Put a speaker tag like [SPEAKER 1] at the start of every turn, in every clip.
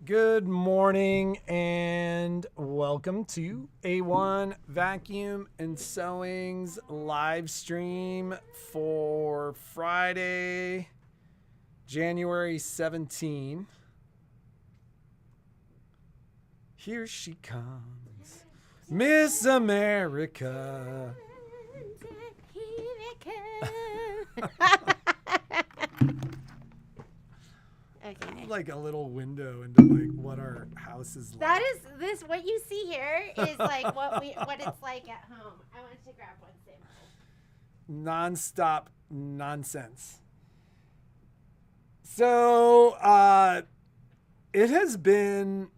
[SPEAKER 1] Good morning and welcome to A-1 Vacuum and Sewing's live stream for Friday, January 17. Here she comes, Miss America.
[SPEAKER 2] Okay.
[SPEAKER 1] Like a little window into like what our house is like.
[SPEAKER 2] That is this. What you see here is like what it's like at home. I wanted to grab one sample.
[SPEAKER 1] Non-stop nonsense. So it has been,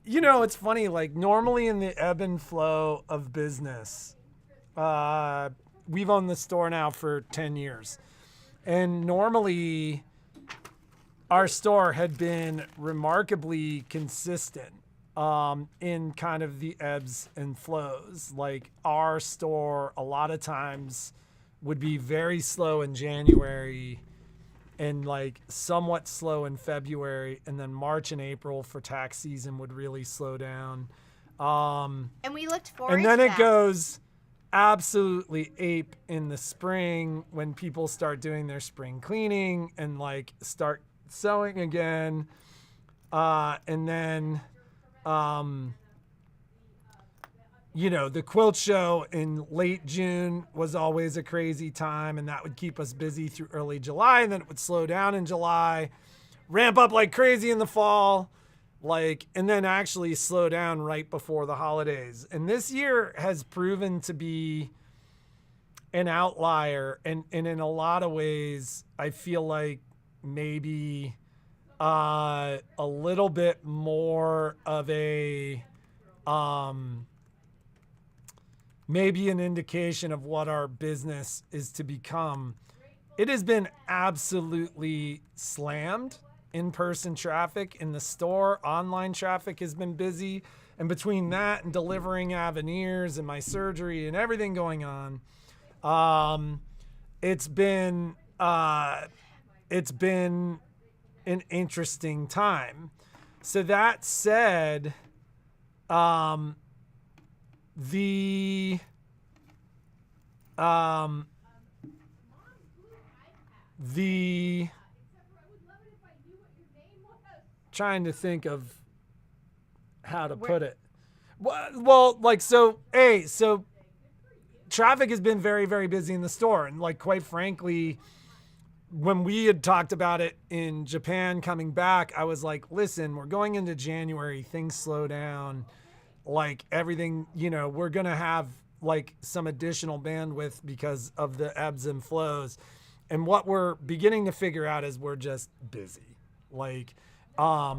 [SPEAKER 1] it's funny, like normally in the ebb and flow of business, we've owned the store now for 10 years, and normally our store had been remarkably consistent in kind of the ebbs and flows. Like our store a lot of times would be very slow in January and like somewhat slow in February, and then March and April for tax season would really slow down.
[SPEAKER 2] And we looked forward
[SPEAKER 1] And then
[SPEAKER 2] to
[SPEAKER 1] it
[SPEAKER 2] that.
[SPEAKER 1] goes absolutely ape in the spring when people start doing their spring cleaning and like start sewing again. And then, the quilt show in late June was always a crazy time, and that would keep us busy through early July, and then it would slow down in July, ramp up like crazy in the fall, and then actually slow down right before the holidays. And this year has proven to be an outlier, and in a lot of ways, I feel like maybe a little bit more of a maybe an indication of what our business is to become. It has been absolutely slammed. In-person traffic in the store, online traffic has been busy, and between that and delivering Aveniers and my surgery and everything going on, it's been an interesting time. So that said, the trying to think of how to put it. Well, so traffic has been very, very busy in the store, and like quite frankly, when we had talked about it in Japan coming back, I was like, listen, we're going into January, things slow down, like everything, we're going to have like some additional bandwidth because of the ebbs and flows. And what we're beginning to figure out is we're just busy. Like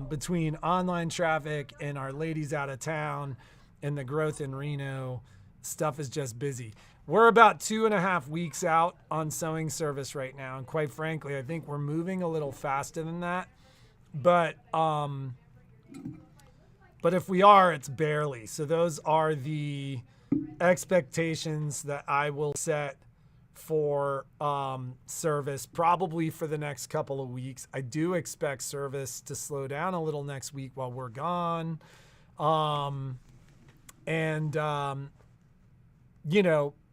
[SPEAKER 1] between online traffic and our ladies out of town and the growth in Reno, stuff is just busy. We're about 2.5 weeks out on sewing service right now. And quite frankly, I think we're moving a little faster than that. But if we are, it's barely. So those are the expectations that I will set for service probably for the next couple of weeks. I do expect service to slow down a little next week while we're gone.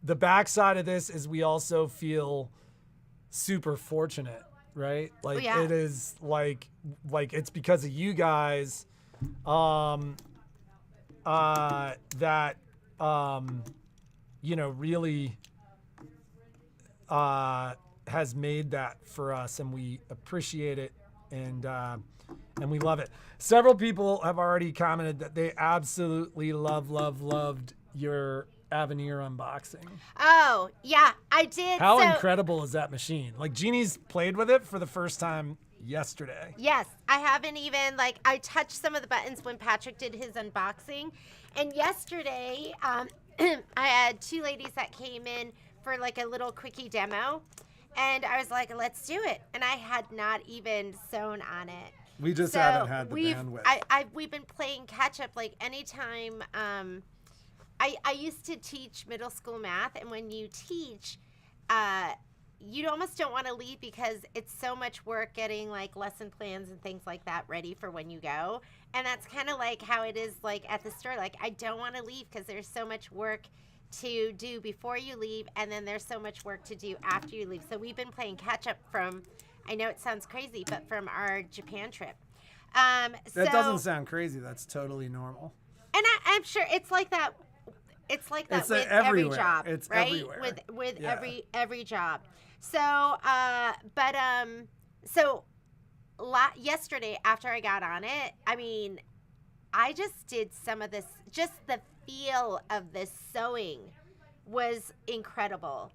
[SPEAKER 1] The backside of this is we also feel super fortunate, right? Like
[SPEAKER 2] yeah.
[SPEAKER 1] It is like it's because of you guys that really has made that for us, and we appreciate it, and we love it. Several people have already commented that they absolutely loved your Avenier unboxing.
[SPEAKER 2] Oh yeah, I did.
[SPEAKER 1] How incredible is that machine? Like Jeannie's played with it for the first time yesterday.
[SPEAKER 2] Yes, I haven't even I touched some of the buttons when Patrick did his unboxing, and yesterday I had two ladies that came in for like a little quickie demo, and I was like, let's do it, and I had not even sewn on it.
[SPEAKER 1] We just haven't had the bandwidth.
[SPEAKER 2] We've been playing catch up. Like anytime I used to teach middle school math, and when you teach, you almost don't want to leave because it's so much work getting like lesson plans and things like that ready for when you go. And that's kind of like how it is like at the store. Like, I don't want to leave because there's so much work to do before you leave, and then there's so much work to do after you leave. So we've been playing catch up from, I know it sounds crazy, but from our Japan trip.
[SPEAKER 1] That doesn't sound crazy. That's totally normal.
[SPEAKER 2] And I'm sure it's like that. It's like that with every job,
[SPEAKER 1] it's
[SPEAKER 2] right?
[SPEAKER 1] everywhere.
[SPEAKER 2] With
[SPEAKER 1] Yeah.
[SPEAKER 2] every job. So, yesterday after I got on it, I mean, I just did some of this. Just the feel of this sewing was incredible.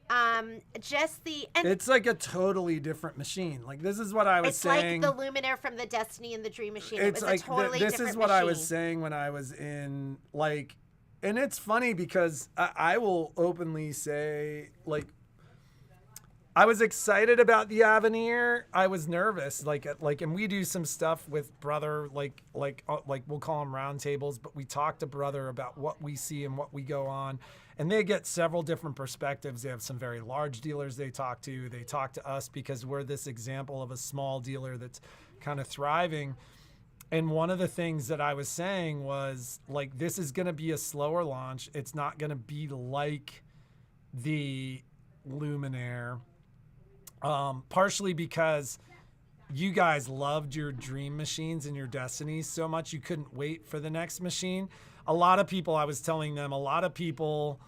[SPEAKER 1] It's like a totally different machine. Like, this is what I was saying.
[SPEAKER 2] It's like the Luminaire from the Destiny and the Dream Machine.
[SPEAKER 1] It's
[SPEAKER 2] it was
[SPEAKER 1] like
[SPEAKER 2] a totally
[SPEAKER 1] this
[SPEAKER 2] different
[SPEAKER 1] is what
[SPEAKER 2] machine.
[SPEAKER 1] I was saying when I was in, like, and it's funny because I will openly say, like, I was excited about the Avenier. I was nervous, and we do some stuff with Brother, like we'll call them roundtables, but we talk to Brother about what we see and what we go on, and they get several different perspectives. They have some very large dealers they talk to. They talk to us because we're this example of a small dealer that's kind of thriving. And one of the things that I was saying was, like, this is going to be a slower launch. It's not going to be like the Luminaire. Partially because you guys loved your Dream machines and your Destinies so much you couldn't wait for the next machine. A lot of people, I was telling them, a lot of people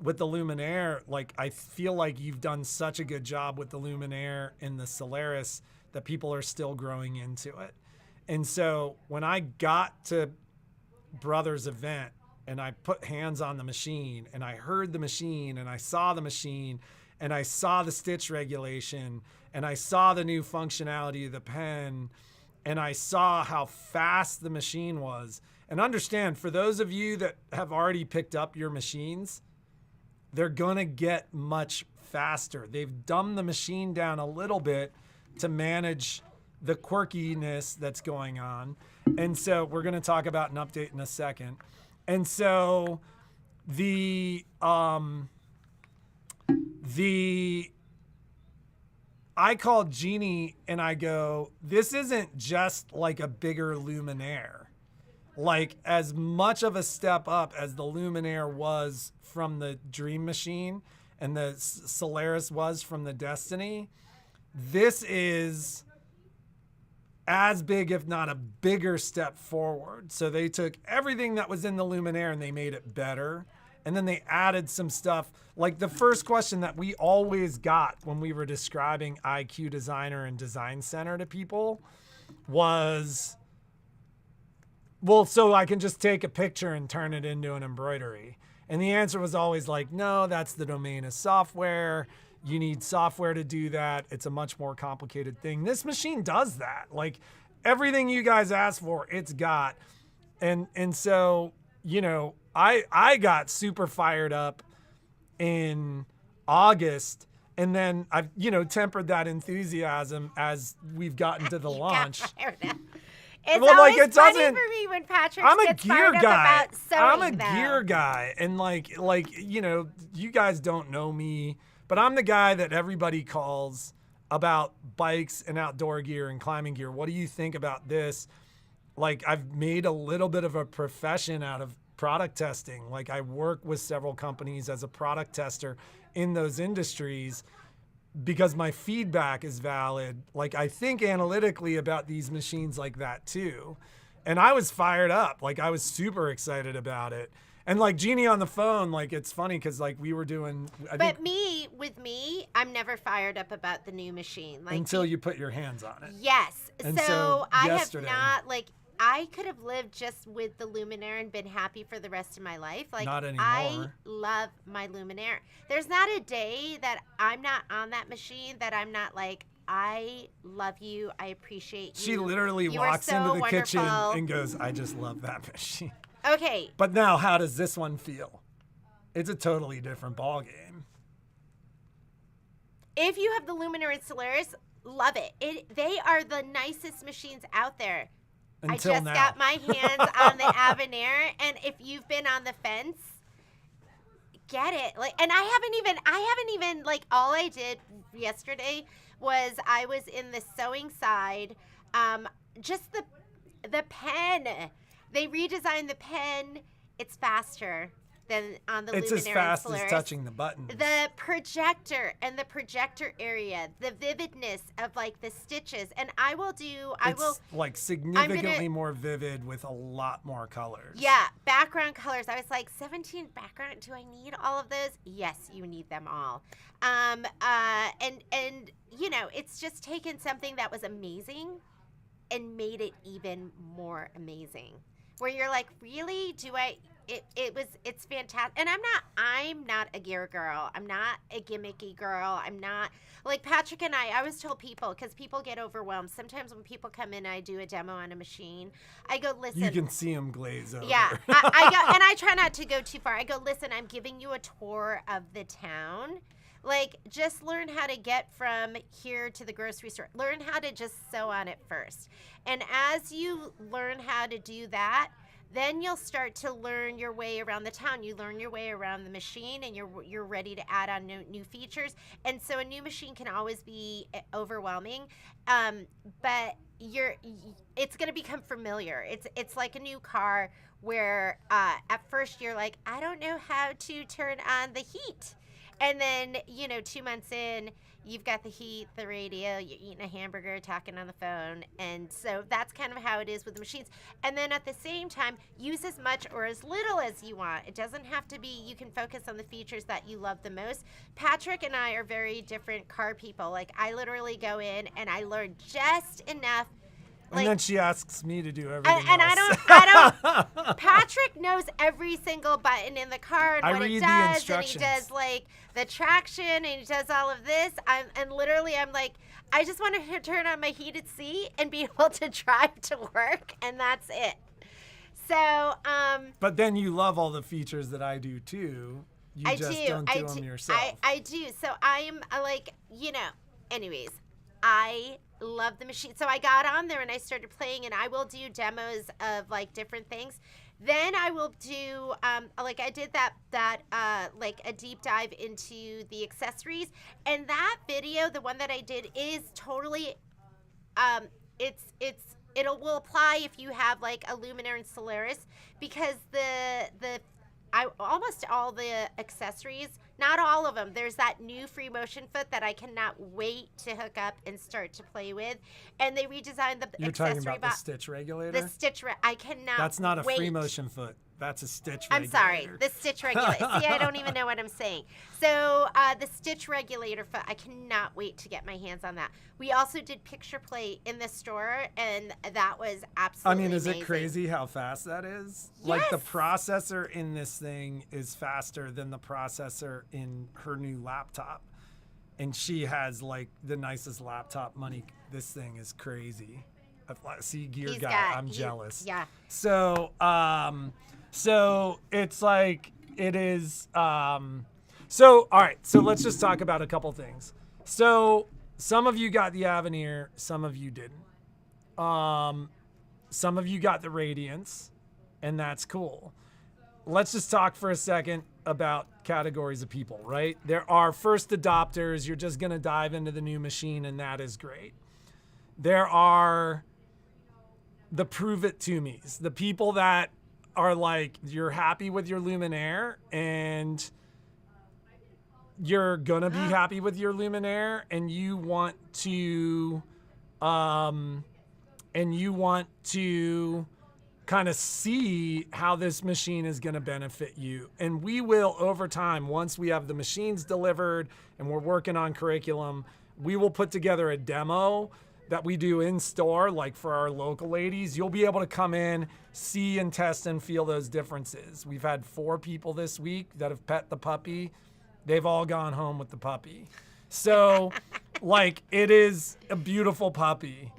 [SPEAKER 1] with the Luminaire, like, I feel like you've done such a good job with the Luminaire and the Solaris that people are still growing into it. And so when I got to Brother's event and I put hands on the machine and I heard the machine and I saw the machine and I saw the stitch regulation and I saw the new functionality of the pen and I saw how fast the machine was. And understand, for those of you that have already picked up your machines, they're going to get much faster. They've dumbed the machine down a little bit to manage the quirkiness that's going on. And so we're going to talk about an update in a second. And so I called Jeannie and I go, this isn't just like a bigger Luminaire. Like, as much of a step up as the Luminaire was from the Dream Machine and the Solaris was from the Destiny, this is as big, if not a bigger step forward. So they took everything that was in the Luminaire and they made it better. And then they added some stuff. Like, the first question that we always got when we were describing IQ Designer and Design Center to people was, well, so I can just take a picture and turn it into an embroidery. And the answer was always like, no, that's the domain of software. You need software to do that. It's a much more complicated thing. This machine does that. Like, everything you guys asked for, it's got. And so, you know, I got super fired up in August, and then I've, you know, tempered that enthusiasm as we've gotten to the launch.
[SPEAKER 2] It's
[SPEAKER 1] well,
[SPEAKER 2] always
[SPEAKER 1] like, it
[SPEAKER 2] funny
[SPEAKER 1] doesn't,
[SPEAKER 2] for me when Patrick
[SPEAKER 1] I'm a
[SPEAKER 2] gets
[SPEAKER 1] gear
[SPEAKER 2] fired up
[SPEAKER 1] guy.
[SPEAKER 2] about sewing,
[SPEAKER 1] I'm a gear guy, and like, you know, you guys don't know me, but I'm the guy that everybody calls about bikes and outdoor gear and climbing gear. What do you think about this? Like, I've made a little bit of a profession out of product testing. Like, I work with several companies as a product tester in those industries because my feedback is valid. Like, I think analytically about these machines like that too. And I was fired up. Like, I was super excited about it. And like Jeannie on the phone, like, it's funny because like we were doing.
[SPEAKER 2] But with me, I'm never fired up about the new machine. Like,
[SPEAKER 1] until you put your hands on it.
[SPEAKER 2] Yes.
[SPEAKER 1] And
[SPEAKER 2] so I
[SPEAKER 1] yesterday,
[SPEAKER 2] have not, like, I could have lived just with the Luminaire and been happy for the rest of my life. Like,
[SPEAKER 1] not anymore.
[SPEAKER 2] I love my Luminaire. There's not a day that I'm not on that machine that I'm not like, I love you. I appreciate you.
[SPEAKER 1] She literally
[SPEAKER 2] You
[SPEAKER 1] walks
[SPEAKER 2] are so
[SPEAKER 1] into the kitchen
[SPEAKER 2] wonderful.
[SPEAKER 1] and goes, I just love that machine.
[SPEAKER 2] Okay.
[SPEAKER 1] But now, how does this one feel? It's a totally different ball game.
[SPEAKER 2] If you have the Luminaire and Solaris, love it. They are the nicest machines out there.
[SPEAKER 1] Until
[SPEAKER 2] I just
[SPEAKER 1] now.
[SPEAKER 2] got my hands on the Avenier, and if you've been on the fence, get it. Like, and I haven't even like, all I did yesterday was I was in the sewing side. Just the pen. They redesigned the pen. It's faster than on the
[SPEAKER 1] It's
[SPEAKER 2] Luminaire
[SPEAKER 1] as fast
[SPEAKER 2] and
[SPEAKER 1] as
[SPEAKER 2] Solaris.
[SPEAKER 1] touching the buttons.
[SPEAKER 2] The projector and the projector area, the vividness of like the stitches, and
[SPEAKER 1] It's like significantly more vivid with a lot more colors.
[SPEAKER 2] Yeah, background colors. I was like, 17 background. Do I need all of those? Yes, you need them all. And you know, it's just taken something that was amazing and made it even more amazing. Where you're like, really? It's fantastic. And I'm not a gear girl. I'm not a gimmicky girl. I'm not, like Patrick and I always tell people, because people get overwhelmed. Sometimes when people come in, I do a demo on a machine. I go, listen.
[SPEAKER 1] You can see them glaze over.
[SPEAKER 2] Yeah. I go, and I try not to go too far. I go, listen, I'm giving you a tour of the town. Like, just learn how to get from here to the grocery store. Learn how to just sew on it first. And as you learn how to do that, then you'll start to learn your way around the town. You learn your way around the machine, and you're ready to add on new features. And so a new machine can always be overwhelming, but it's going to become familiar. It's like a new car where at first you're like, I don't know how to turn on the heat. And then, 2 months in, you've got the heat, the radio, you're eating a hamburger, talking on the phone. And so that's kind of how it is with the machines. And then at the same time, use as much or as little as you want. It doesn't have to be, you can focus on the features that you love the most. Patrick and I are very different car people. Like, I literally go in and I learn just enough.
[SPEAKER 1] And then she asks me to do everything
[SPEAKER 2] and
[SPEAKER 1] else.
[SPEAKER 2] I don't. Patrick knows every single button in the car and what it does, and he does like the traction, and he does all of this. I'm like, I just want to turn on my heated seat and be able to drive to work, and that's it. So.
[SPEAKER 3] But then you love all the features that I do too. You don't do them yourself.
[SPEAKER 2] I do. So I'm like, anyways. I love the machine. So I got on there and I started playing, and I will do demos of like different things. Then I will do like I did that like a deep dive into the accessories, and that video, the one that I did, is totally it will apply if you have like a Luminaire and Solaris, because almost all the accessories, not all of them, there's that new free motion foot that I cannot wait to hook up and start to play with. And they redesigned the
[SPEAKER 3] You're
[SPEAKER 2] accessory
[SPEAKER 3] talking about the stitch regulator?
[SPEAKER 2] I cannot
[SPEAKER 3] That's not a
[SPEAKER 2] wait.
[SPEAKER 3] free motion foot. That's a stitch
[SPEAKER 2] I'm
[SPEAKER 3] regulator.
[SPEAKER 2] sorry, the stitch regulator. See, I don't even know what I'm saying. So the stitch regulator foot, I cannot wait to get my hands on that. We also did picture play in the store, and that was absolutely amazing.
[SPEAKER 3] It crazy how fast that is?
[SPEAKER 2] Yes.
[SPEAKER 3] Like, the processor in this thing is faster than the processor in her new laptop. And she has like the nicest laptop money. This thing is crazy. See, gear guy, I'm jealous.
[SPEAKER 2] Yeah.
[SPEAKER 3] So it's like, it is, so, all right, so let's just talk about a couple things. So some of you got the Avenier, some of you didn't. Some of you got the Radiance, and that's cool. Let's just talk for a second about categories of people, right? There are first adopters. You're just going to dive into the new machine, and that is great. There are the prove it to me's, the people that are like, you're happy with your Luminaire and you're gonna be happy with your Luminaire, and you want to kind of see how this machine is gonna benefit you. And we will, over time, once we have the machines delivered and we're working on curriculum, we will put together a demo that we do in store, like for our local ladies. You'll be able to come in, see and test and feel those differences. We've had 4 people this week that have pet the puppy. They've all gone home with the puppy. So, like, it is a beautiful puppy.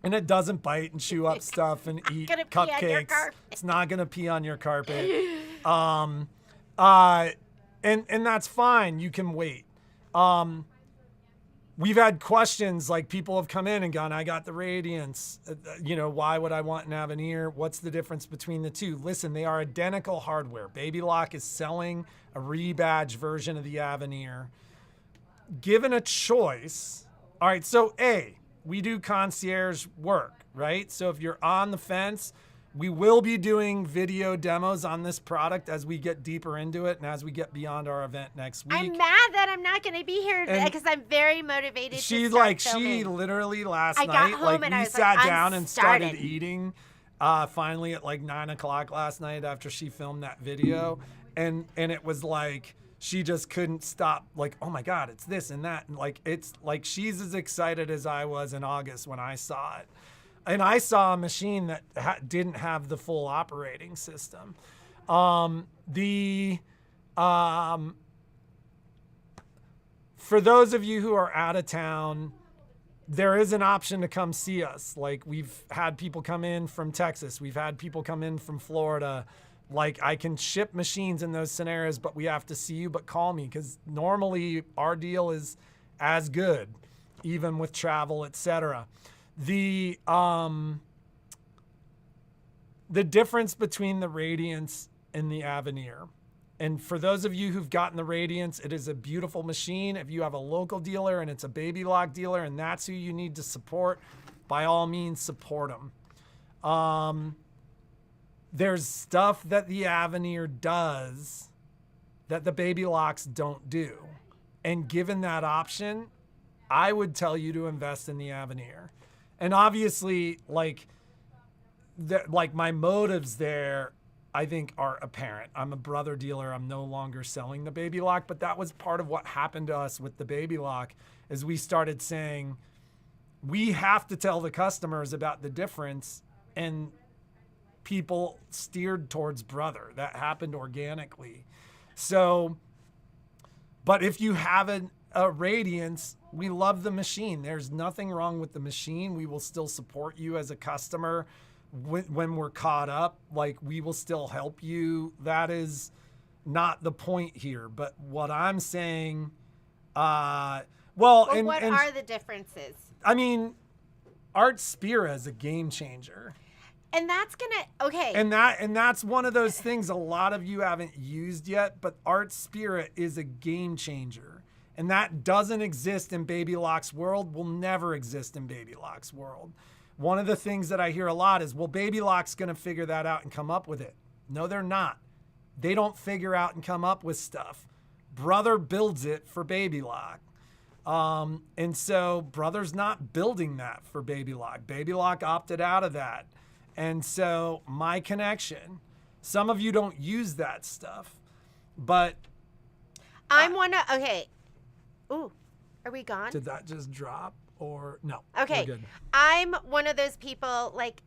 [SPEAKER 3] And it doesn't bite and chew up stuff and eat cupcakes. It's not gonna pee on your carpet. And that's fine. You can wait.
[SPEAKER 1] we've had questions like people have come in and gone, I got the Radiance, why would I want an Avenier? What's the difference between the two? Listen, they are identical hardware. Baby Lock is selling a rebadged version of the Avenier. Given a choice, all right, so we do concierge work, right? So if you're on the fence, we will be doing video demos on this product as we get deeper into it and as we get beyond our event next week.
[SPEAKER 2] I'm mad that I'm not going to be here because I'm very motivated to start filming.
[SPEAKER 1] She literally last
[SPEAKER 2] I
[SPEAKER 1] night,
[SPEAKER 2] got home and I
[SPEAKER 1] we
[SPEAKER 2] was
[SPEAKER 1] sat
[SPEAKER 2] like,
[SPEAKER 1] down
[SPEAKER 2] I'm
[SPEAKER 1] and started
[SPEAKER 2] started.
[SPEAKER 1] eating finally at like 9 o'clock last night after she filmed that video. And it was like, she just couldn't stop, like, oh my God, it's this and that. And like, it's like, she's as excited as I was in August when I saw it. And I saw a machine that didn't have the full operating system. For those of you who are out of town, there is an option to come see us. Like, we've had people come in from Texas. We've had people come in from Florida. Like, I can ship machines in those scenarios, but we have to see you, but call me, because normally our deal is as good, even with travel, etc. The difference between the Radiance and the Avenier. And for those of you who've gotten the Radiance, it is a beautiful machine. If you have a local dealer and it's a Baby Lock dealer and that's who you need to support, by all means, support them. There's stuff that the Avenier does that the Baby Locks don't do. And given that option, I would tell you to invest in the Avenier. And obviously, like my motives there, I think, are apparent. I'm a brother dealer. I'm no longer selling the Baby Lock, but that was part of what happened to us with the Baby Lock, is we started saying, we have to tell the customers about the difference, and people steered towards brother. That happened organically. So, but if you have a Radiance, we love the machine. There's nothing wrong with the machine. We will still support you as a customer when we're caught up. Like, we will still help you. That is not the point here. But what I'm saying, what
[SPEAKER 2] are the differences?
[SPEAKER 1] I mean, Art Spira is a game changer.
[SPEAKER 2] And that's okay.
[SPEAKER 1] And that's one of those things a lot of you haven't used yet, but Art Spira is a game changer. And that doesn't exist in Baby Lock's world, will never exist in Baby Lock's world. One of the things that I hear a lot is, well, Baby Lock's going to figure that out and come up with it. No, they're not. They don't figure out and come up with stuff. Brother builds it for Baby Lock. And so Brother's not building that for Baby Lock. Baby Lock opted out of that. And so my connection, some of you don't use that stuff, but
[SPEAKER 2] okay. Ooh, are we gone?
[SPEAKER 1] Did that just drop or no?
[SPEAKER 2] Okay.
[SPEAKER 1] We're good.
[SPEAKER 2] I'm one of those people, like,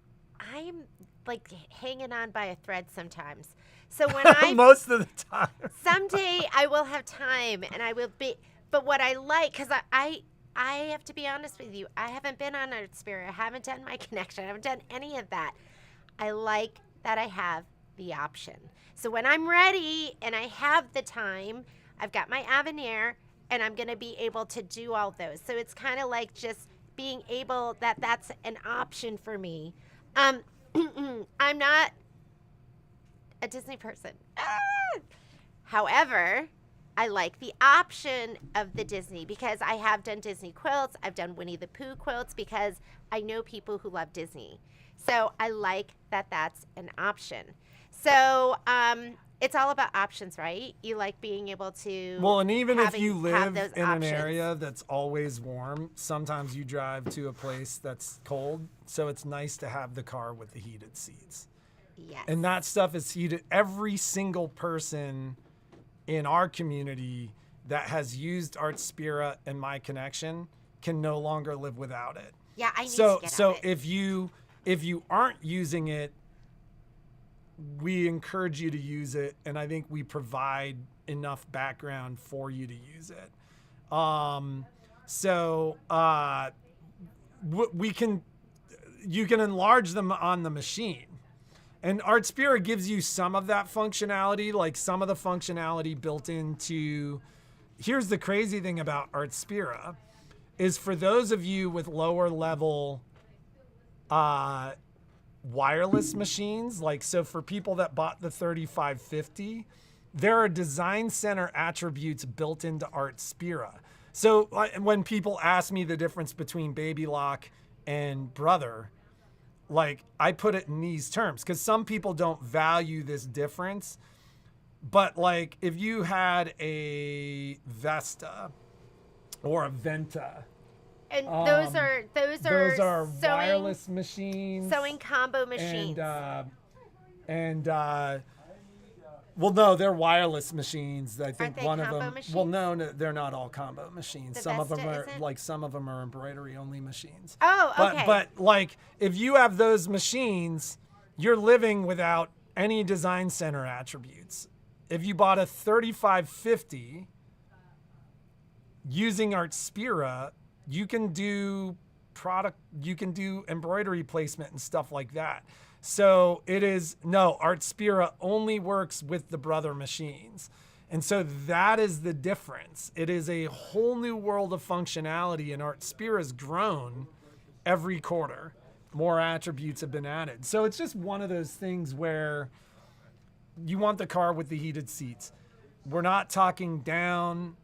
[SPEAKER 2] I'm like hanging on by a thread sometimes. So when
[SPEAKER 1] most of the time,
[SPEAKER 2] someday I will have time and I will be, but what I like, because I have to be honest with you, I haven't been on Art Spira. I haven't done my connection. I haven't done any of that. I like that I have the option. So when I'm ready and I have the time, I've got my Avenier, and I'm going to be able to do all those. So it's kind of like just being able, that's an option for me. I'm not a Disney person. However, I like the option of the Disney because I have done Disney quilts. I've done Winnie the Pooh quilts because I know people who love Disney. So I like that that's an option. So, it's all about options, right? You like being able to.
[SPEAKER 1] Well, and even if you live in
[SPEAKER 2] options.
[SPEAKER 1] an area that's always warm, sometimes you drive to a place that's cold. So it's nice to have the car with the heated seats.
[SPEAKER 2] Yes.
[SPEAKER 1] And that stuff is heated. Every single person in our community that has used Art Spira and My Connection can no longer live without it.
[SPEAKER 2] Yeah, I need to get on it.
[SPEAKER 1] if you aren't using it, we encourage you to use it, and I think we provide enough background for you to use it. You can enlarge them on the machine. And Art Spira gives you some of that functionality, like some of the functionality built into. Here's the crazy thing about Art Spira is for those of you with lower level wireless machines, like, so for people that bought the 3550, there are design center attributes built into Artspira. So when people ask me the difference between Baby Lock and Brother, like, I put it in these terms because some people don't value this difference. But like, if you had a Vesta or a Venta,
[SPEAKER 2] And those are sewing,
[SPEAKER 1] wireless machines,
[SPEAKER 2] sewing combo machines.
[SPEAKER 1] Well, no, they're wireless machines. I think
[SPEAKER 2] Aren't they
[SPEAKER 1] one of
[SPEAKER 2] combo
[SPEAKER 1] them.
[SPEAKER 2] machines?
[SPEAKER 1] Well, no, they're not all combo machines.
[SPEAKER 2] The
[SPEAKER 1] Some of them
[SPEAKER 2] Vesta
[SPEAKER 1] are
[SPEAKER 2] isn't?
[SPEAKER 1] like some of them are embroidery only machines.
[SPEAKER 2] Oh, okay.
[SPEAKER 1] But like, if you have those machines, you're living without any design center attributes. If you bought a 3550 using Artspira, you can do embroidery placement and stuff like that. So Artspira only works with the Brother machines. And so that is the difference. It is a whole new world of functionality, and Artspira has grown every quarter. More attributes have been added. So it's just one of those things where you want the car with the heated seats. We're not talking down.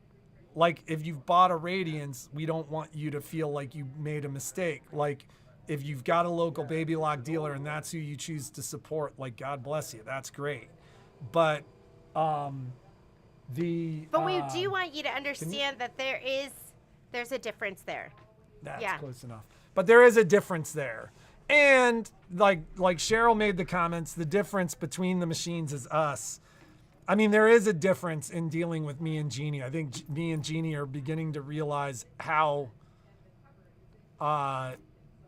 [SPEAKER 1] Like, if you've bought a Radiance, we don't want you to feel like you made a mistake. Like, if you've got a local Baby Lock dealer and that's who you choose to support, like, God bless you, that's great. But we
[SPEAKER 2] do want you to understand that there's a difference there.
[SPEAKER 1] That's close enough. But there is a difference there. And like Cheryl made the comments, the difference between the machines is us. I mean, there is a difference in dealing with me and Jeannie. I think me and Jeannie are beginning to realize how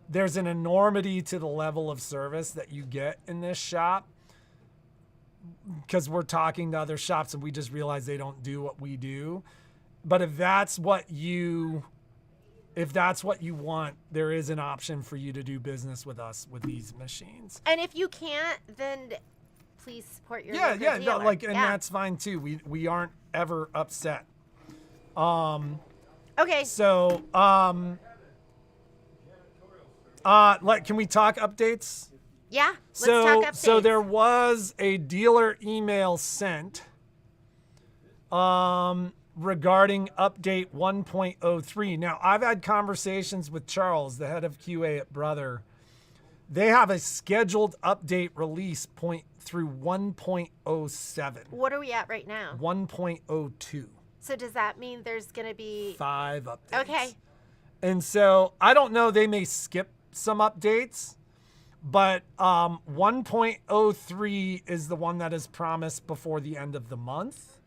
[SPEAKER 1] there's an enormity to the level of service that you get in this shop, because we're talking to other shops and we just realize they don't do what we do. But if that's what you want, there is an option for you to do business with us with these machines.
[SPEAKER 2] And if you can't, then please support your local
[SPEAKER 1] No,
[SPEAKER 2] dealer.
[SPEAKER 1] like, and that's fine too. We aren't ever upset.
[SPEAKER 2] Okay.
[SPEAKER 1] So, can we talk updates?
[SPEAKER 2] Yeah. Let's talk updates.
[SPEAKER 1] So there was a dealer email sent regarding update 1.03. Now, I've had conversations with Charles, the head of QA at Brother. They have a scheduled update release point through 1.07.
[SPEAKER 2] What are we at right now?
[SPEAKER 1] 1.02.
[SPEAKER 2] So does that mean there's going to be
[SPEAKER 1] 5 updates.
[SPEAKER 2] Okay.
[SPEAKER 1] And so I don't know, they may skip some updates, but 1.03 is the one that is promised before the end of the month.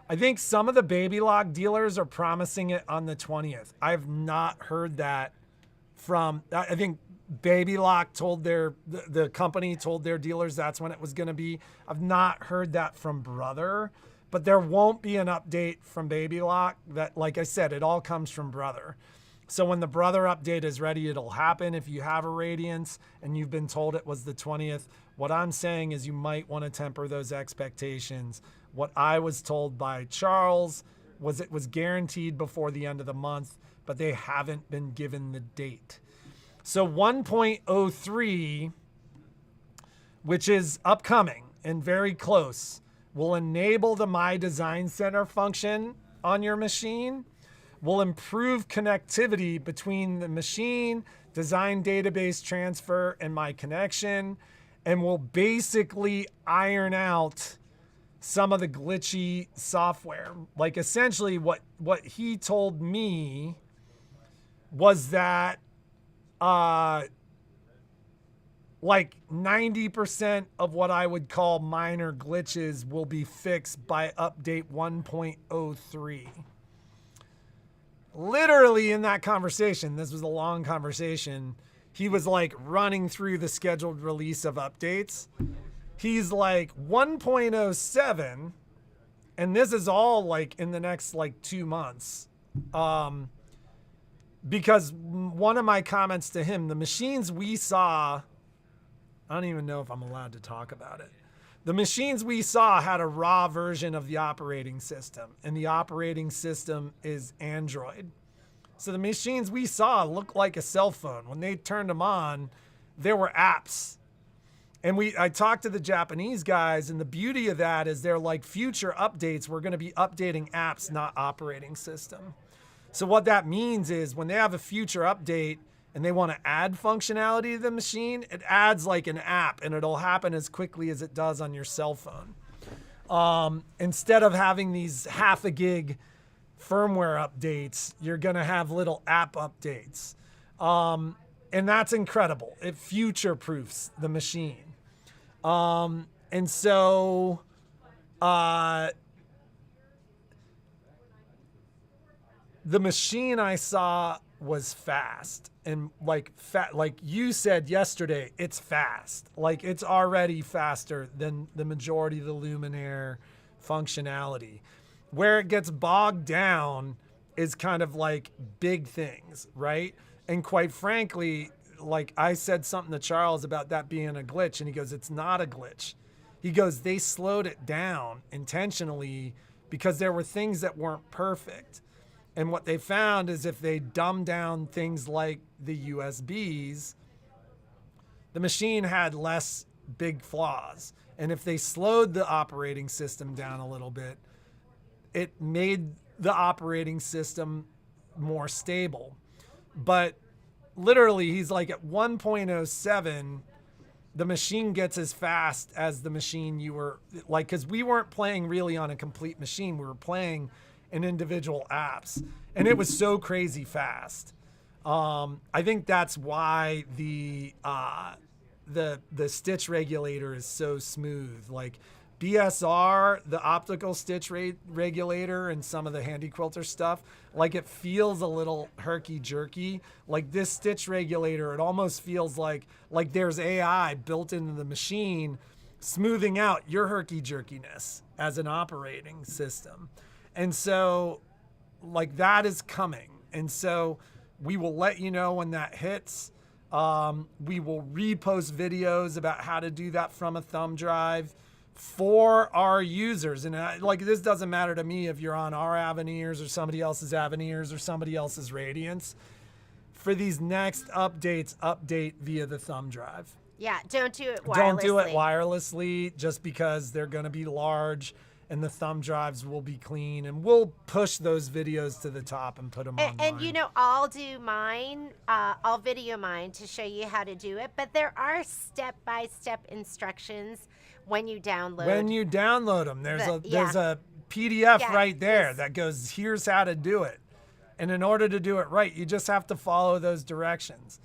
[SPEAKER 1] I think some of the Baby Lock dealers are promising it on the 20th. I've not heard that from, I think Baby Lock told the company told their dealers that's when it was going to be. I've not heard that from Brother, but there won't be an update from Baby Lock. That, like I said, it all comes from Brother. So when the Brother update is ready, it'll happen. If you have a Radiance and you've been told it was the 20th, what I'm saying is you might want to temper those expectations. What I was told by Charles was it was guaranteed before the end of the month, but they haven't been given the date. So 1.03, which is upcoming and very close, will enable the My Design Center function on your machine, will improve connectivity between the machine, design database transfer, and My Connection, and will basically iron out some of the glitchy software. Like, essentially what he told me was that like 90% of what I would call minor glitches will be fixed by update 1.03. Literally in that conversation, this was a long conversation, he was like running through the scheduled release of updates. He's like 1.07, and this is all like in the next like 2 months. Because one of my comments to him, the machines we saw, I don't even know if I'm allowed to talk about it. The machines we saw had a raw version of the operating system, and the operating system is Android. So the machines we saw looked like a cell phone. When they turned them on, there were apps. And I talked to the Japanese guys, and the beauty of that is they're like, future updates, we're going to be updating apps, not operating system. So what that means is when they have a future update and they want to add functionality to the machine, it adds like an app, and it'll happen as quickly as it does on your cell phone. Instead of having these half a gig firmware updates, you're going to have little app updates. And that's incredible. It future-proofs the machine. And so, the machine I saw was fast, and like you said yesterday, it's fast. Like it's already faster than the majority of the Luminaire functionality. Where it gets bogged down is kind of like big things, right? And quite frankly, like I said something to Charles about that being a glitch, and he goes, it's not a glitch. He goes, they slowed it down intentionally because there were things that weren't perfect. And what they found is if they dumb down things like the USBs, the machine had less big flaws. And if they slowed the operating system down a little bit, it made the operating system more stable. But literally, he's like at 1.07, the machine gets as fast as the machine you were like, because we weren't playing really on a complete machine. We were playing in individual apps, and it was so crazy fast. I think that's why the stitch regulator is so smooth. Like BSR, the optical stitch regulator, and some of the Handy Quilter stuff, like it feels a little herky-jerky. Like this stitch regulator, it almost feels like there's AI built into the machine smoothing out your herky-jerkiness as an operating system. And so like that is coming. And so we will let you know when that hits. We will repost videos about how to do that from a thumb drive for our users. And like, this doesn't matter to me if you're on our Aveniers or somebody else's Aveniers or somebody else's Radiants. For these next updates, update via the thumb drive.
[SPEAKER 2] Yeah, don't do it wirelessly.
[SPEAKER 1] Don't do it wirelessly just because they're going to be large and the thumb drives will be clean, and we'll push those videos to the top and put them online.
[SPEAKER 2] And you know, I'll do mine, I'll video mine to show you how to do it, but there are step-by-step instructions when you download.
[SPEAKER 1] When you download them, there's a PDF right there that goes, here's how to do it. And in order to do it right, you just have to follow those directions.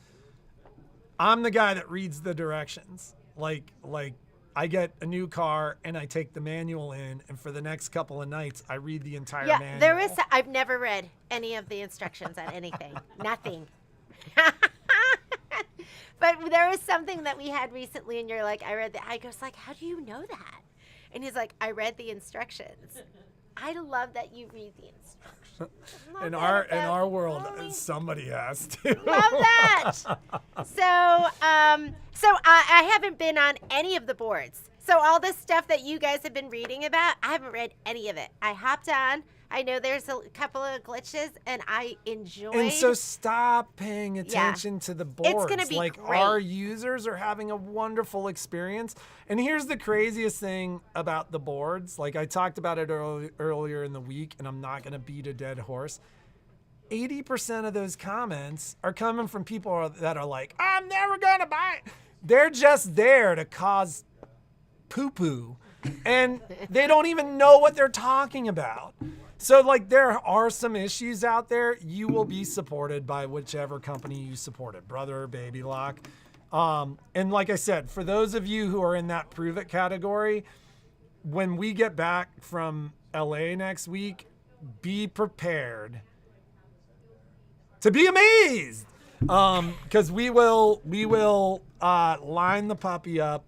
[SPEAKER 1] I'm the guy that reads the directions. Like I get a new car and I take the manual in, and for the next couple of nights, I read the entire manual.
[SPEAKER 2] I've never read any of the instructions on anything. Nothing. But there was something that we had recently, and you're like, I read that. I goes like, how do you know that? And he's like, I read the instructions. I love that you read the instructions.
[SPEAKER 1] In our world, somebody has to.
[SPEAKER 2] Love that. So I haven't been on any of the boards. So all this stuff that you guys have been reading about, I haven't read any of it. I hopped on. I know there's a couple of glitches, and I enjoyed.
[SPEAKER 1] And so stop paying attention to the boards.
[SPEAKER 2] It's gonna be
[SPEAKER 1] like
[SPEAKER 2] great.
[SPEAKER 1] Our users are having a wonderful experience. And here's the craziest thing about the boards. Like I talked about it earlier in the week, and I'm not gonna beat a dead horse. 80% of those comments are coming from people that are like, I'm never gonna buy it. They're just there to cause poo-poo, and they don't even know what they're talking about. So like there are some issues out there. You will be supported by whichever company you supported, Brother or Baby Lock. And like I said, for those of you who are in that prove it category, when we get back from LA next week, be prepared to be amazed. Because we will line the puppy up,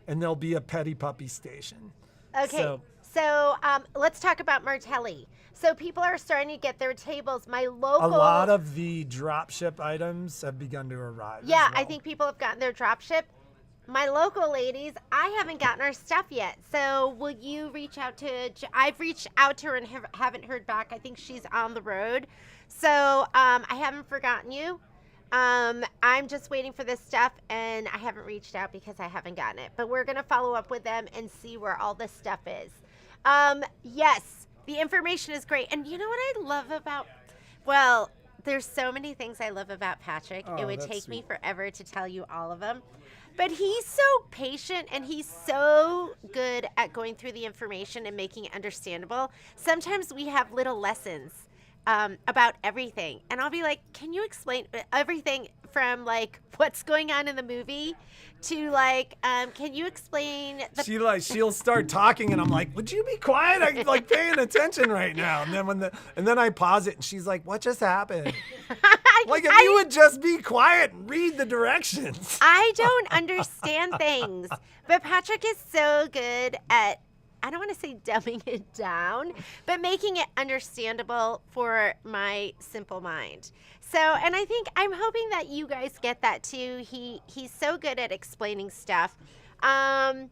[SPEAKER 1] and there'll be a petty puppy station.
[SPEAKER 2] Okay. So let's talk about Martelli. So people are starting to get their tables. My local.
[SPEAKER 1] A lot of the drop ship items have begun to arrive.
[SPEAKER 2] Yeah,
[SPEAKER 1] as well.
[SPEAKER 2] I think people have gotten their drop ship. my local ladies, I haven't gotten our stuff yet. So will you reach out to, I've reached out to her and haven't heard back. I think she's on the road. So I haven't forgotten you. I'm just waiting for this stuff, and I haven't reached out because I haven't gotten it. But we're going to follow up with them and see where all this stuff is. Yes, the information is great. And you know what I love about, well, there's so many things I love about Patrick.
[SPEAKER 3] Oh,
[SPEAKER 2] it would
[SPEAKER 3] that's
[SPEAKER 2] take me
[SPEAKER 3] sweet.
[SPEAKER 2] forever to tell you all of them. But he's so patient, and he's so good at going through the information and making it understandable. Sometimes we have little lessons about everything. And I'll be like, can you explain everything from like what's going on in the movie to like, can you explain the
[SPEAKER 3] She'll start talking and I'm like, would you be quiet? I'm like paying attention right now. And then I pause it and she's like, what just happened? Like if you would just be quiet and read the directions.
[SPEAKER 2] I don't understand things. But Patrick is so good at, I don't want to say dumbing it down, but making it understandable for my simple mind. So, and I think I'm hoping that you guys get that too. He's so good at explaining stuff. Where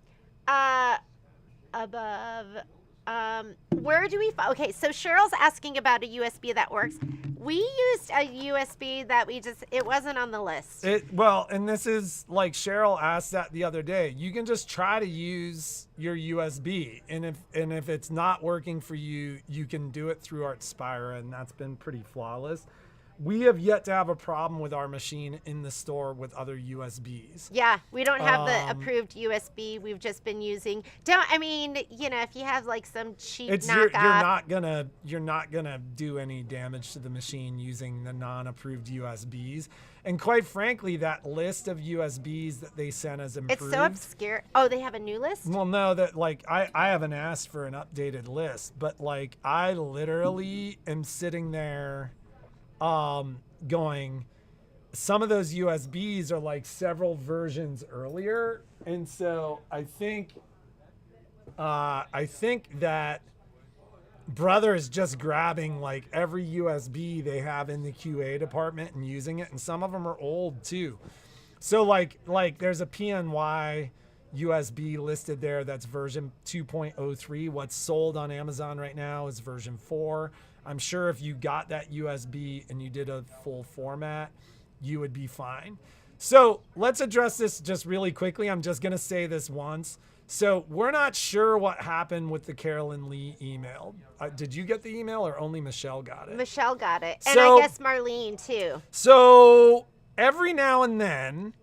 [SPEAKER 2] do we, okay, so Cheryl's asking about a USB that works. We used a USB that it wasn't on the list.
[SPEAKER 3] Well, and this is like Cheryl asked that the other day. You can just try to use your USB, and if it's not working for you, you can do it through Artspira, and that's been pretty flawless. We have yet to have a problem with our machine in the store with other USBs.
[SPEAKER 2] Yeah, we don't have the approved USB. We've just been using. If you have like some cheap knockoff,
[SPEAKER 3] you're not gonna do any damage to the machine using the non-approved USBs. And quite frankly, that list of USBs that they sent as improved.
[SPEAKER 2] It's so obscure. Oh, they have a new list?
[SPEAKER 3] Well, no, that like I haven't asked for an updated list, but like I literally am sitting there. Going, some of those USBs are like several versions earlier, and so I think that Brother is just grabbing like every USB they have in the QA department and using it, and some of them are old too. So like there's a PNY USB listed there that's version 2.03. What's sold on Amazon right now is version 4. I'm sure if you got that USB and you did a full format, you would be fine. So let's address this just really quickly. I'm just going to say this once. So we're not sure what happened with the Carolyn Lee email. Did you get the email or only Michelle got it?
[SPEAKER 2] Michelle got it. And I guess Marlene too.
[SPEAKER 3] So every now and then,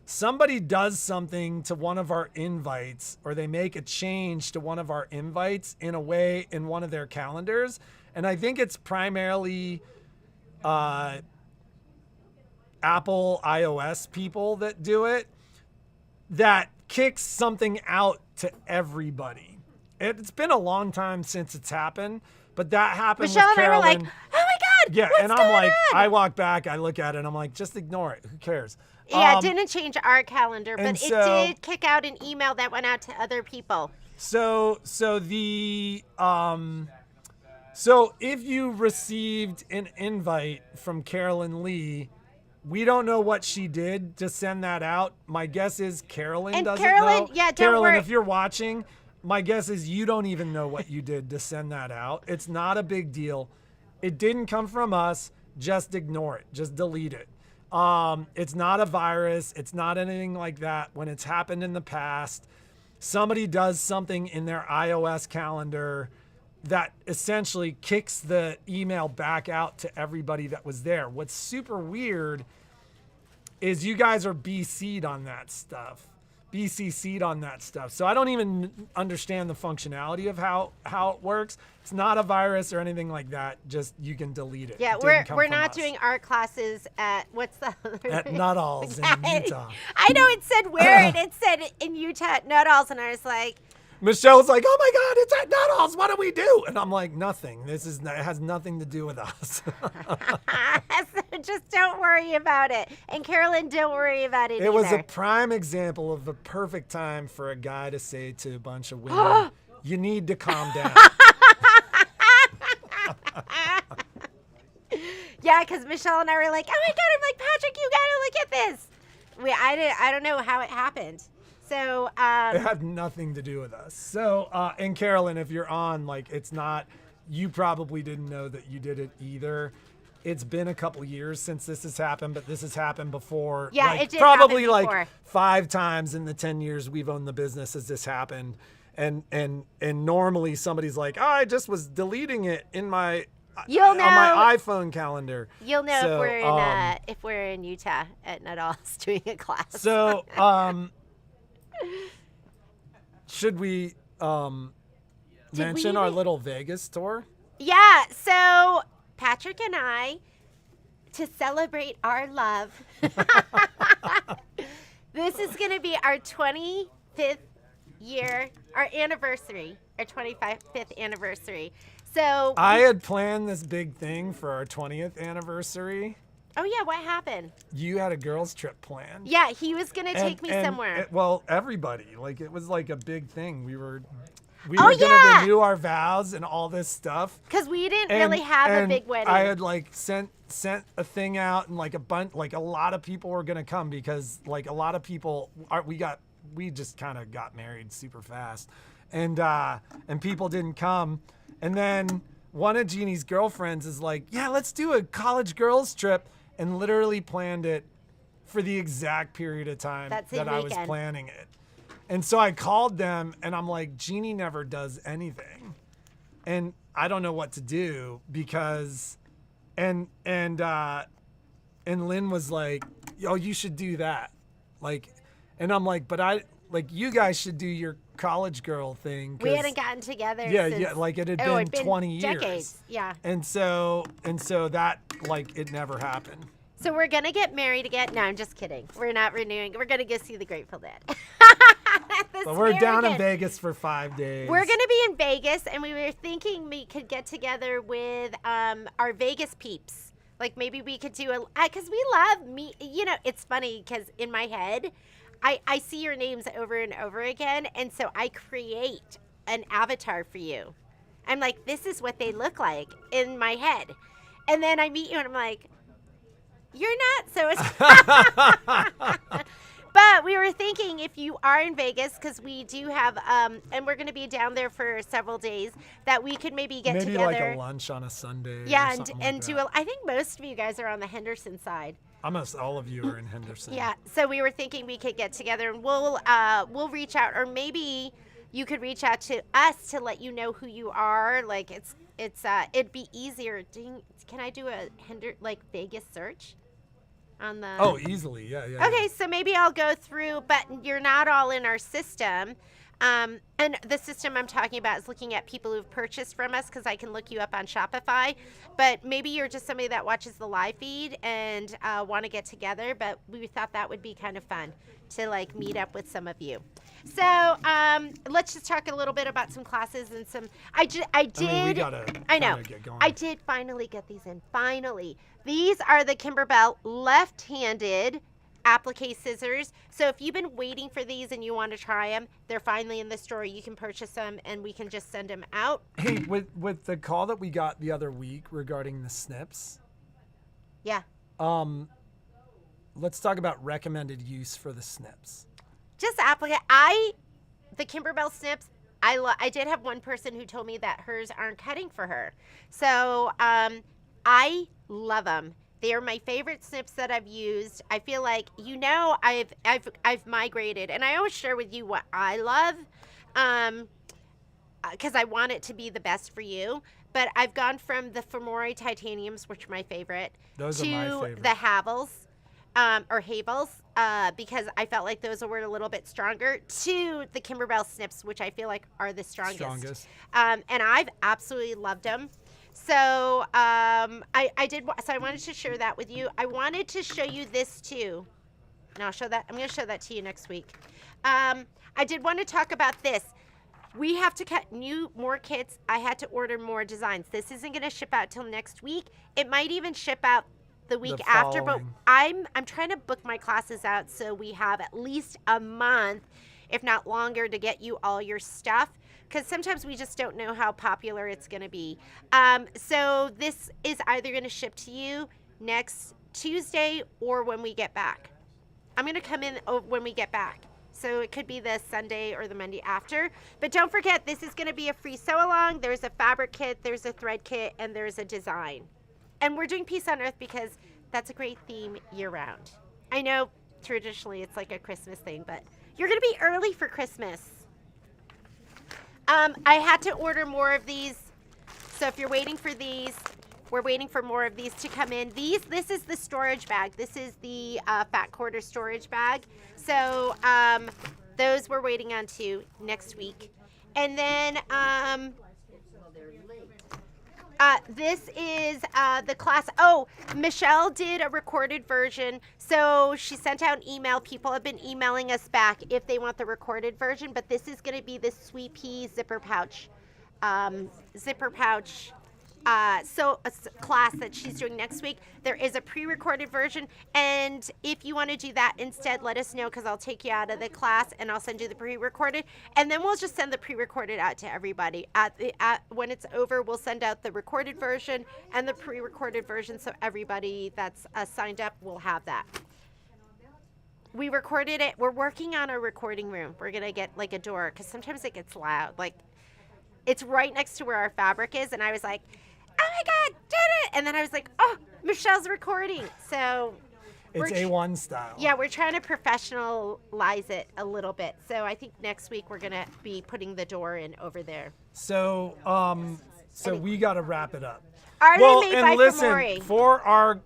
[SPEAKER 3] somebody does something to one of our invites, or they make a change to one of our invites in a way in one of their calendars. And I think it's primarily Apple iOS people that do it, that kicks something out to everybody. It's been a long time since it's happened, but that happened
[SPEAKER 2] Michelle
[SPEAKER 3] with Carolyn.
[SPEAKER 2] and I were like, oh my God,
[SPEAKER 3] yeah,
[SPEAKER 2] what's
[SPEAKER 3] and I'm
[SPEAKER 2] going
[SPEAKER 3] like,
[SPEAKER 2] on?
[SPEAKER 3] I walk back, I look at it, and I'm like, just ignore it. Who cares?
[SPEAKER 2] Yeah, it didn't change our calendar, but
[SPEAKER 3] and
[SPEAKER 2] it
[SPEAKER 3] so-
[SPEAKER 2] did kick out an email that went out to other people.
[SPEAKER 3] So if you received an invite from Carolyn Lee, we don't know what she did to send that out. My guess is Carolyn doesn't know.
[SPEAKER 2] Yeah, don't
[SPEAKER 3] Carolyn,
[SPEAKER 2] worry.
[SPEAKER 3] if you're watching, my guess is you don't even know what you did to send that out. It's not a big deal. It didn't come from us. Just ignore it. Just delete it. It's not a virus. It's not anything like that. When it's happened in the past, somebody does something in their iOS calendar that essentially kicks the email back out to everybody that was there. What's super weird is you guys are BC'd on that stuff. BCC'd on that stuff. So I don't even understand the functionality of how it works. It's not a virus or anything like that. Just you can delete it.
[SPEAKER 2] Yeah,
[SPEAKER 3] It didn't come
[SPEAKER 2] we're
[SPEAKER 3] from
[SPEAKER 2] not
[SPEAKER 3] us.
[SPEAKER 2] doing art classes at, what's the other
[SPEAKER 3] At Nuttall's in Utah.
[SPEAKER 2] I know it said where, and it said in Utah at Nuttall's, and I was like,
[SPEAKER 3] Michelle's like, oh my God, it's at Nuttall's. What do we do? And I'm like, nothing. It has nothing to do with us.
[SPEAKER 2] so just don't worry about it. And Carolyn, don't worry about it
[SPEAKER 3] It was a
[SPEAKER 2] either.
[SPEAKER 3] prime example of the perfect time for a guy to say to a bunch of women, you need to calm down.
[SPEAKER 2] Yeah, because Michelle and I were like, oh my God, I'm like, Patrick, you gotta look at this. I don't know how it happened. So,
[SPEAKER 3] It had nothing to do with us. So, and Carolyn, if you're on, like, it's not, you probably didn't know that you did it either. It's been a couple years since this has happened, but this has happened before.
[SPEAKER 2] Yeah,
[SPEAKER 3] like,
[SPEAKER 2] it did
[SPEAKER 3] probably
[SPEAKER 2] happen
[SPEAKER 3] like
[SPEAKER 2] before.
[SPEAKER 3] 5 times in the 10 years we've owned the business has this happened. And normally somebody's like, oh, I just was deleting it in my
[SPEAKER 2] You'll know.
[SPEAKER 3] on my iPhone calendar.
[SPEAKER 2] You'll know
[SPEAKER 3] So,
[SPEAKER 2] if we're in Utah at Nadal's doing a class.
[SPEAKER 3] So, should we mention our little Vegas tour?
[SPEAKER 2] Yeah, so Patrick and I, to celebrate our love, this is going to be our 25th year, our anniversary, our 25th anniversary. So
[SPEAKER 3] I had planned this big thing for our 20th anniversary.
[SPEAKER 2] oh yeah, what happened?
[SPEAKER 3] You had a girls' trip planned.
[SPEAKER 2] Yeah, he was going to take me somewhere.
[SPEAKER 3] Well, everybody. Like, it was like a big thing. We were
[SPEAKER 2] Oh,
[SPEAKER 3] going to
[SPEAKER 2] yeah.
[SPEAKER 3] renew our vows and all this stuff.
[SPEAKER 2] Because we didn't
[SPEAKER 3] And-
[SPEAKER 2] really have a
[SPEAKER 3] and
[SPEAKER 2] big wedding.
[SPEAKER 3] I had like sent a thing out, and like a lot of people were gonna come because like a lot of people we just kind of got married super fast, and people didn't come, and then one of Jeannie's girlfriends is like, yeah, let's do a college girls trip, and literally planned it for the exact period of time
[SPEAKER 2] That
[SPEAKER 3] that
[SPEAKER 2] same
[SPEAKER 3] I was
[SPEAKER 2] weekend.
[SPEAKER 3] planning it. And so I called them and I'm like, Jeannie never does anything. And I don't know what to do because, and Lynn was like, oh, you should do that. Like, and I'm like, but you guys should do your college girl thing.
[SPEAKER 2] we hadn't gotten together.
[SPEAKER 3] Yeah,
[SPEAKER 2] since,
[SPEAKER 3] yeah, like it had
[SPEAKER 2] it'd
[SPEAKER 3] been 20 years.
[SPEAKER 2] decades. Yeah.
[SPEAKER 3] And so that, like, it never happened.
[SPEAKER 2] So we're gonna get married again. No, I'm just kidding. We're not renewing. We're gonna go see the Grateful Dead.
[SPEAKER 3] But we're down in Vegas for 5 days.
[SPEAKER 2] We're gonna be in Vegas, and we were thinking we could get together with our Vegas peeps. Like maybe we could do because we love me. You know, it's funny because in my head, I see your names over and over again, and so I create an avatar for you. I'm like, this is what they look like in my head, and then I meet you, and I'm like, you're not so. But we were thinking if you are in Vegas, because we do have, and we're going to be down there for several days, that we could maybe get
[SPEAKER 3] Maybe
[SPEAKER 2] together.
[SPEAKER 3] like a lunch on a Sunday.
[SPEAKER 2] Yeah,
[SPEAKER 3] or something
[SPEAKER 2] and
[SPEAKER 3] like
[SPEAKER 2] do
[SPEAKER 3] that.
[SPEAKER 2] I think most of you guys are on the Henderson side.
[SPEAKER 3] Almost all of you are in Henderson.
[SPEAKER 2] Yeah, so we were thinking we could get together, and we'll reach out, or maybe you could reach out to us to let you know who you are. Like it'd be easier. Can I do a Vegas search? On the
[SPEAKER 3] Oh, easily. Yeah.
[SPEAKER 2] Okay, so maybe I'll go through, but you're not all in our system. And the system I'm talking about is looking at people who've purchased from us because I can look you up on Shopify. But maybe you're just somebody that watches the live feed and want to get together. But we thought that would be kind of fun to like meet up with some of you. So let's just talk a little bit about some classes and some. I
[SPEAKER 3] mean, we gotta
[SPEAKER 2] I know.
[SPEAKER 3] kinda get going.
[SPEAKER 2] I did finally get these in. Finally. These are the Kimberbell left-handed applique scissors. So if you've been waiting for these and you want to try them, they're finally in the store. You can purchase them and we can just send them out.
[SPEAKER 3] Hey, with the call that we got the other week regarding the snips,
[SPEAKER 2] Yeah.
[SPEAKER 3] let's talk about recommended use for the snips.
[SPEAKER 2] Just applique. The Kimberbell snips, I did have one person who told me that hers aren't cutting for her. So I love them. They are my favorite snips that I've used. I feel like, I've migrated, and I always share with you what I love, because I want it to be the best for you. But I've gone from the Femori titaniums, which are my favorite,
[SPEAKER 3] Those are my favorite.
[SPEAKER 2] the Havels, or Havels, because I felt like those were a little bit stronger, to the Kimberbell snips, which I feel like are the strongest. And I've absolutely loved them. So I did. So I wanted to share that with you. I wanted to show you this too. And I'll show that. I'm going to show that to you next week. I did want to talk about this. We have to cut more kits. I had to order more designs. This isn't going to ship out till next week. It might even ship out the week
[SPEAKER 3] The
[SPEAKER 2] after. But
[SPEAKER 3] following.
[SPEAKER 2] I'm trying to book my classes out so we have at least a month, if not longer, to get you all your stuff. Because sometimes we just don't know how popular it's going to be. So this is either going to ship to you next Tuesday or when we get back. I'm going to come in when we get back. So it could be the Sunday or the Monday after. But don't forget, this is going to be a free sew along. There's a fabric kit, there's a thread kit, and there's a design. And we're doing Peace on Earth because that's a great theme year round. I know traditionally it's like a Christmas thing, but you're going to be early for Christmas. I had to order more of these. So if you're waiting for these, we're waiting for more of these to come in. This is the storage bag. This is the fat quarter storage bag. So those we're waiting on too next week. And then this is the class. Oh, Michelle did a recorded version. So she sent out an email. People have been emailing us back if they want the recorded version. But this is going to be the Sweet Pea zipper pouch. Class that she's doing next week. There is a pre-recorded version, and if you want to do that instead, let us know, because I'll take you out of the class and I'll send you the pre-recorded, and then we'll just send the pre-recorded out to everybody. When it's over, we'll send out the recorded version and the pre-recorded version, so everybody that's signed up will have that. We recorded it. We're working on a recording room. We're gonna get like a door, because sometimes it gets loud. Like, it's right next to where our fabric is, and I was like, oh my God, did it! And then I was like, oh, Michelle's recording. So
[SPEAKER 1] It's A1 style.
[SPEAKER 2] Yeah, we're trying to professionalize it a little bit. So I think next week we're gonna be putting the door in over there.
[SPEAKER 1] So we got to wrap it up.
[SPEAKER 2] Are they made by
[SPEAKER 1] listen,
[SPEAKER 2] Avenier?
[SPEAKER 1] Are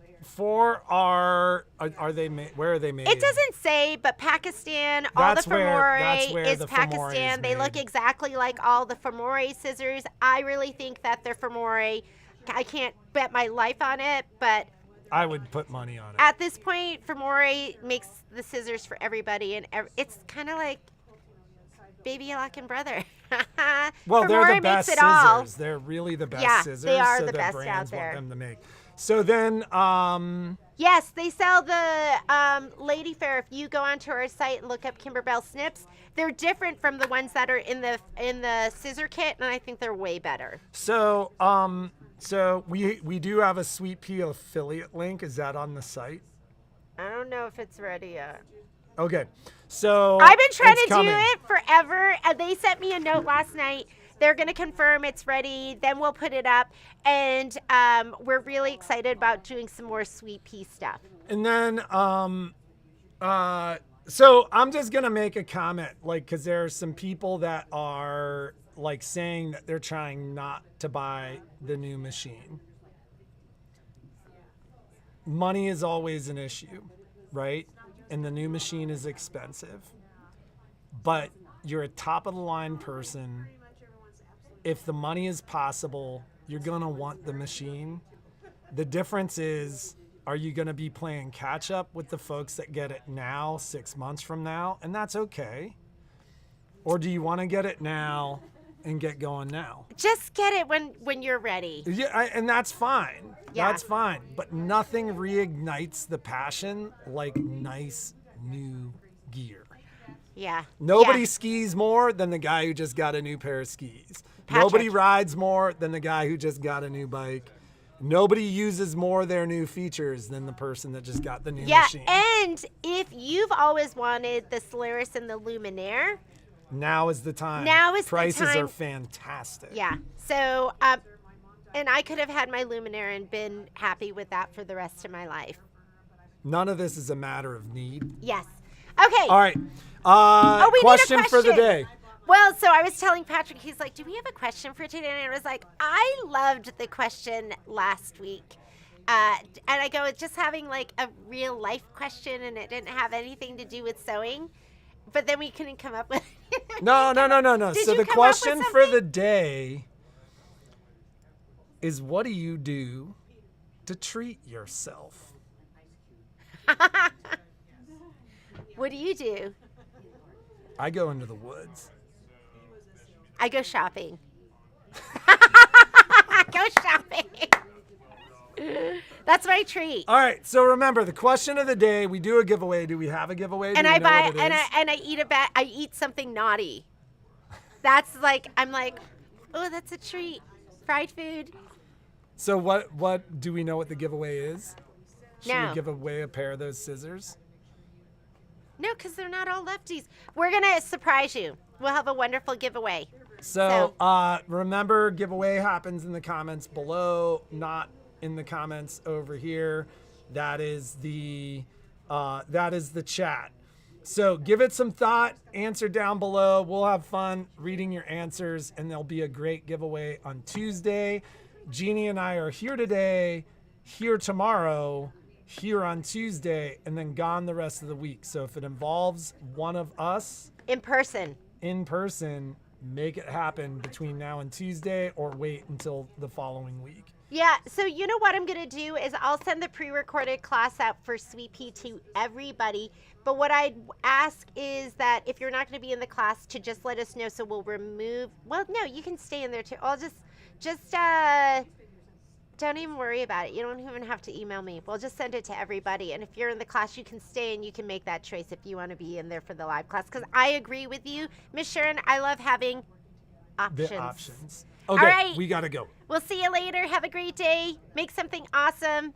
[SPEAKER 1] they made? Where are they made?
[SPEAKER 2] It doesn't say, but Pakistan,
[SPEAKER 1] That's
[SPEAKER 2] all the
[SPEAKER 1] where
[SPEAKER 2] Avenier is
[SPEAKER 1] the
[SPEAKER 2] Pakistan.
[SPEAKER 1] Avenier is
[SPEAKER 2] They look
[SPEAKER 1] made.
[SPEAKER 2] exactly like all the Avenier scissors. I really think that they're Avenier. I can't bet my life on it, but
[SPEAKER 1] I would put money on it.
[SPEAKER 2] at this point, Avenier makes the scissors for everybody, and it's kind of like Baby Lock and Brother.
[SPEAKER 1] Well, they're
[SPEAKER 2] Avenier
[SPEAKER 1] the best
[SPEAKER 2] makes it all.
[SPEAKER 1] scissors. They're really the best
[SPEAKER 2] Yeah,
[SPEAKER 1] scissors.
[SPEAKER 2] they are
[SPEAKER 1] so
[SPEAKER 2] the best
[SPEAKER 1] brands
[SPEAKER 2] out there.
[SPEAKER 1] want them to make. So then,
[SPEAKER 2] Yes, they sell the Lady Fair. If you go onto our site and look up Kimberbell Snips, they're different from the ones that are in the scissor kit, and I think they're way better.
[SPEAKER 1] so we do have a Sweet Pea affiliate link. Is that on the site?
[SPEAKER 2] I don't know if it's ready yet.
[SPEAKER 1] Okay. So
[SPEAKER 2] I've been trying
[SPEAKER 1] it's
[SPEAKER 2] to
[SPEAKER 1] coming.
[SPEAKER 2] do it forever, and they sent me a note last night. They're going to confirm it's ready. Then we'll put it up, and we're really excited about doing some more Sweet Pea stuff.
[SPEAKER 1] And then, so I'm just gonna make a comment, like, because there are some people that are like saying that they're trying not to buy the new machine. Money is always an issue, right? And the new machine is expensive. But you're a top of the line person. If the money is possible, you're gonna want the machine. The difference is, are you gonna be playing catch up with the folks that get it now, 6 months from now? And that's okay. Or do you wanna get it now and get going now?
[SPEAKER 2] Just get it when you're ready.
[SPEAKER 1] Yeah, and that's fine.
[SPEAKER 2] Yeah.
[SPEAKER 1] That's fine. But nothing reignites the passion like nice new gear.
[SPEAKER 2] Yeah.
[SPEAKER 1] Nobody
[SPEAKER 2] Yeah.
[SPEAKER 1] skis more than the guy who just got a new pair of skis.
[SPEAKER 2] Patrick.
[SPEAKER 1] Nobody rides more than the guy who just got a new bike. Nobody uses more of their new features than the person that just got the new
[SPEAKER 2] Yeah,
[SPEAKER 1] machine.
[SPEAKER 2] and if you've always wanted the Solaris and the Luminaire,
[SPEAKER 1] Now is the time.
[SPEAKER 2] Now is the
[SPEAKER 1] Prices
[SPEAKER 2] time.
[SPEAKER 1] are fantastic.
[SPEAKER 2] yeah. So, and I could have had my Luminaire and been happy with that for the rest of my life.
[SPEAKER 1] None of this is a matter of need.
[SPEAKER 2] Yes. Okay.
[SPEAKER 1] All right.
[SPEAKER 2] we need a
[SPEAKER 1] Question for the
[SPEAKER 2] question.
[SPEAKER 1] day.
[SPEAKER 2] Well, so I was telling Patrick, he's like, do we have a question for today? And I was like, I loved the question last week. And I go, it's just having like a real life question, and it didn't have anything to do with sewing. But then we couldn't come up with
[SPEAKER 1] No.
[SPEAKER 2] Did
[SPEAKER 1] So
[SPEAKER 2] you
[SPEAKER 1] the
[SPEAKER 2] come up with
[SPEAKER 1] question for
[SPEAKER 2] something?
[SPEAKER 1] the day is, what do you do to treat yourself?
[SPEAKER 2] What do you do?
[SPEAKER 1] I go into the woods.
[SPEAKER 2] I go shopping. Go shopping. That's my treat.
[SPEAKER 1] All right. So remember, the question of the day, we do a giveaway. Do we have a giveaway?
[SPEAKER 2] And
[SPEAKER 1] Do we
[SPEAKER 2] I
[SPEAKER 1] know
[SPEAKER 2] buy
[SPEAKER 1] what it is?
[SPEAKER 2] and I eat something naughty. That's like, I'm like, oh, that's a treat. Fried food.
[SPEAKER 1] So what do we know what the giveaway is? Should
[SPEAKER 2] No.
[SPEAKER 1] we give away a pair of those scissors?
[SPEAKER 2] No, because they're not all lefties. We're going to surprise you. We'll have a wonderful giveaway.
[SPEAKER 1] So remember, giveaway happens in the comments below, not in the comments over here. That is the chat. So give it some thought, answer down below. We'll have fun reading your answers, and there'll be a great giveaway on Tuesday. Jeannie and I are here today, here tomorrow, here on Tuesday, and then gone the rest of the week. So if it involves one of us
[SPEAKER 2] in person,
[SPEAKER 1] make it happen between now and Tuesday, or wait until the following week.
[SPEAKER 2] Yeah, so you know what I'm going to do is I'll send the pre-recorded class out for Sweet Pea to everybody. But what I'd ask is that if you're not going to be in the class, to just let us know so we'll remove. Well, no, you can stay in there too. I'll just don't even worry about it. You don't even have to email me. We'll just send it to everybody. And if you're in the class, you can stay and you can make that choice if you want to be in there for the live class. Because I agree with you, Miss Sharon. I love having options.
[SPEAKER 1] The options.
[SPEAKER 2] All
[SPEAKER 1] Okay,
[SPEAKER 2] right.
[SPEAKER 1] we got to go.
[SPEAKER 2] We'll see you later. Have a great day. Make something awesome.